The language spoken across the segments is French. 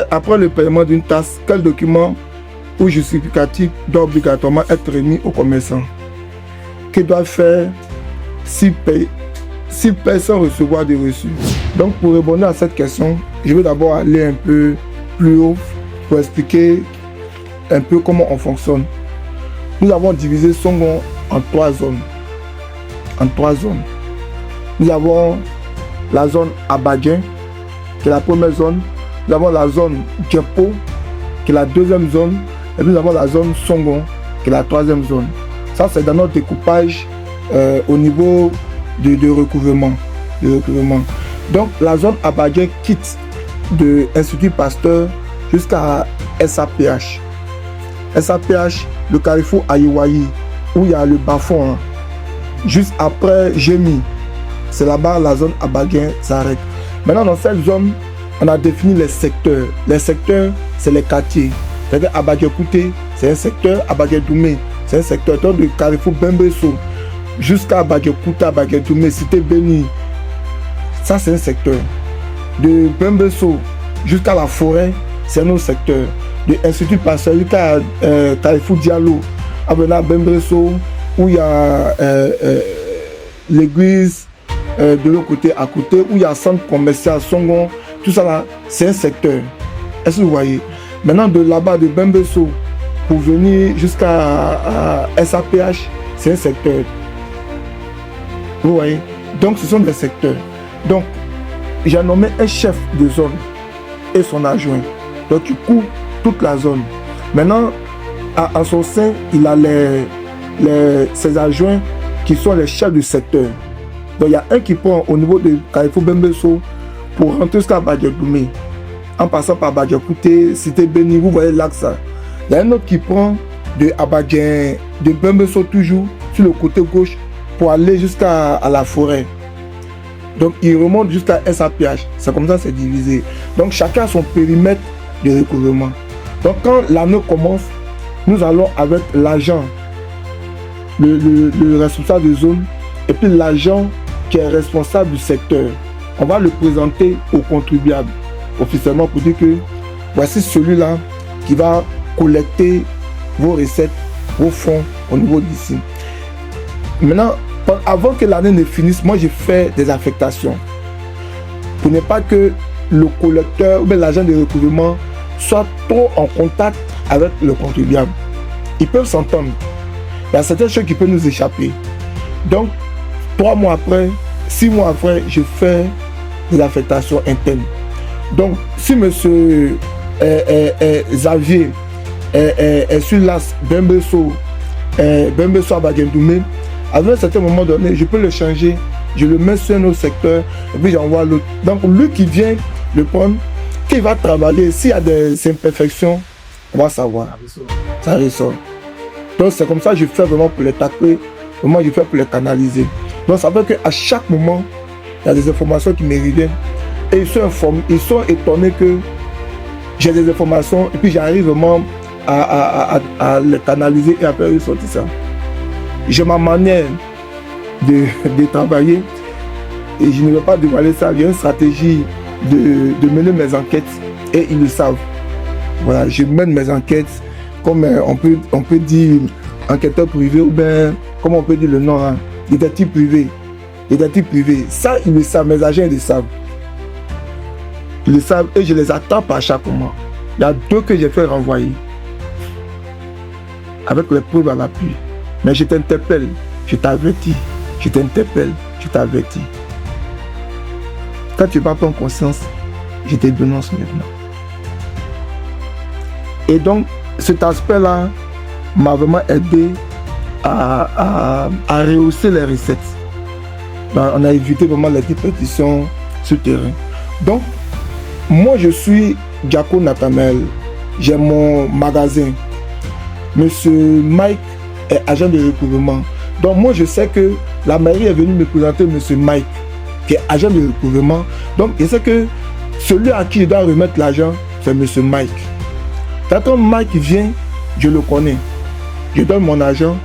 après le paiement d'une taxe, quel document ou justificatif doit obligatoirement être remis au commerçant? Que doit faire s'il paye sans recevoir des reçus? Donc pour répondre à cette question, je vais d'abord aller un peu plus haut pour expliquer un peu comment on fonctionne. Nous avons divisé Songon en 3 zones. Nous avons la zone Abadien, qui est la première zone. Nous avons la zone Djepo, qui est la deuxième zone. Et puis nous avons la zone Songon, qui est la troisième zone. Ça, c'est dans notre découpage au niveau de recouvrement. Donc, la zone Abadien quitte de Institut Pasteur jusqu'à SAPH. SAPH, le carrefour Ayiwayi, où il y a le bas-fond. Juste après Gémi, c'est là-bas la zone Abadien s'arrête. Maintenant, dans cette zone, on a défini les secteurs. Les secteurs, c'est les quartiers. C'est-à-dire Abadien Kouté, c'est un secteur. Abadien Doumé, c'est un secteur. Donc, du carrefour Bembeso jusqu'à Abadien Kouté, Abadien Doumé, Cité Béni, ça c'est un secteur. De Bembeso jusqu'à la forêt, c'est un autre secteur. De Institut Pasteur jusqu'à Carrefour Diallo, Abena Bembeso, où il y a l'église de l'autre côté, à côté, où il y a centre commercial, Songon, tout ça là, c'est un secteur. Est-ce que vous voyez? Maintenant, de là-bas, de Bembeso, pour venir jusqu'à SAPH, c'est un secteur. Vous voyez? Donc, ce sont des secteurs. Donc, j'ai nommé un chef de zone et son adjoint. Donc, tu couvres toute la zone. Maintenant, à son sein, il a ses adjoints qui sont les chefs du secteur. Donc, il y a un qui prend au niveau de Carrefour Bembeso pour rentrer jusqu'à Abadien Doumé. En passant par Abadien Kouté, Cité Béni, vous voyez l'axe. Il y a un autre qui prend de Abadien, de Bembeso toujours, sur le côté gauche, pour aller jusqu'à la forêt. Donc, il remonte jusqu'à SAPH. C'est comme ça, c'est divisé. Donc, chacun a son périmètre de recouvrement. Donc, quand l'année commence, nous allons avec l'agent, le responsable de zone, et puis l'agent qui est responsable du secteur. On va le présenter au contribuable officiellement pour dire que voici celui-là qui va collecter vos recettes, vos fonds au niveau d'ici. Maintenant, avant que l'année ne finisse, moi j'ai fait des affectations pour ne pas que le collecteur ou bien l'agent de recouvrement soit trop en contact avec le contribuable. Ils peuvent s'entendre. Il y a certaines choses qui peuvent nous échapper. Donc, 3 mois après, 6 mois après, je fais des affectations internes. Donc, si monsieur Xavier est sur l'as Bembeso Abadien Doumé, à un certain moment donné, je peux le changer, je le mets sur un autre secteur et puis j'envoie l'autre. Donc, lui qui vient le prendre, qui va travailler, s'il y a des imperfections, on va savoir. Ça ressort. Donc, c'est comme ça que je fais vraiment pour les tacler, vraiment je fais pour les canaliser. Donc, ça veut qu'à chaque moment, il y a des informations qui me reviennent et ils sont étonnés que j'ai des informations et puis j'arrive vraiment à les canaliser et à faire ressortir ça. J'ai ma manière de travailler et je ne vais pas dévoiler ça. J'ai une stratégie de mener mes enquêtes et ils le savent. Voilà, je mène mes enquêtes comme on peut dire enquêteur privé ou bien, comme on peut dire le nom, hein, détective privé. Détective privé. Ça, ils le savent, mes agents ils le savent. Ils le savent et je les attrape à chaque moment. Il y a 2 que j'ai fait renvoyer avec les preuves à l'appui. Mais je t'interpelle, je t'avertis, je t'interpelle, je t'avertis. Quand tu ne vas pas en conscience, je te dénonce maintenant. Et donc, cet aspect-là m'a vraiment aidé à rehausser les recettes. Donc, on a évité vraiment les répétitions sur le terrain. Donc, moi je suis Diako Nathanaël, j'ai mon magasin. Monsieur Mike est agent de recouvrement. Donc moi je sais que la mairie est venue me présenter Monsieur Mike, qui est agent de recouvrement. Donc je sais que celui à qui je dois remettre l'argent, c'est Monsieur Mike. Quand Mike vient, je le connais. Je donne mon argent,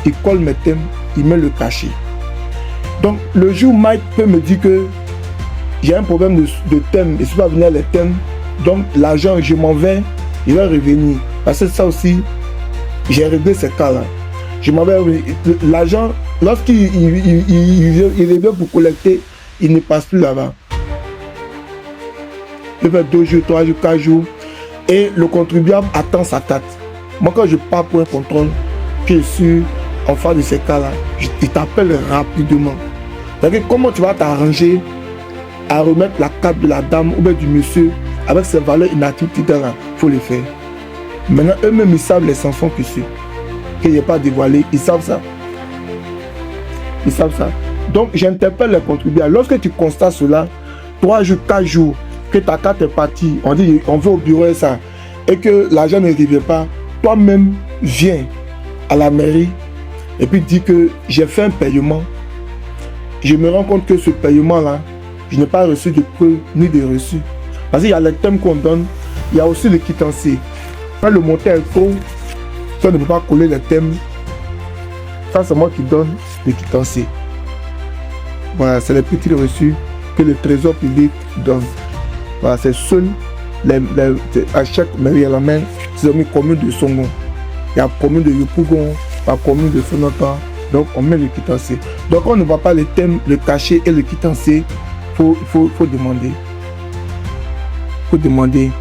il colle mes thèmes, il met le cachet. Donc le jour où Mike peut me dire que j'ai un problème de thème, et si je ne peux pas venir les thèmes, Donc l'argent, je m'en vais, il va revenir. Parce que ça aussi, j'ai réglé ces cas-là. Je m'en vais revenir. L'argent, lorsqu'il revient pour collecter, il ne passe plus là-bas. Il fait 2 jours, 3 jours, 4 jours. Et le contribuable attend sa date. Moi, quand je pars pour un contrôle, que je suis en face de ces cas-là, il t'appelle rapidement. C'est-à-dire, comment tu vas t'arranger à remettre la carte de la dame ou bien du monsieur avec ses valeurs inactives, il faut le faire. Maintenant, eux-mêmes, ils savent les enfants que c'est. Que je n'ai pas dévoilé, ils savent ça. Ils savent ça. Donc, j'interpelle les contribuables. Lorsque tu constates cela, 3 jours, 4 jours, que ta carte est partie, on dit, on va au bureau et ça, et que l'argent ne revient pas, toi-même, viens à la mairie et puis dis que j'ai fait un paiement. Je me rends compte que ce paiement-là, je n'ai pas reçu de preuve ni de reçu. Parce qu'il y a les thèmes qu'on donne, il y a aussi le quitancier. Quand le montant est faux, ça ne peut pas coller les thèmes. Ça, c'est moi qui donne le quitancier. Voilà, c'est les petits reçus que le trésor public donne. Voilà, c'est seul à chaque mairie à la main, c'est mis commune de Songon. Il y a commune de Yopougon, la commune de Sonota. Donc on met le quitancier. Donc on ne voit pas les thèmes, le cachet et le quitancier. Faut demander. Faut demander.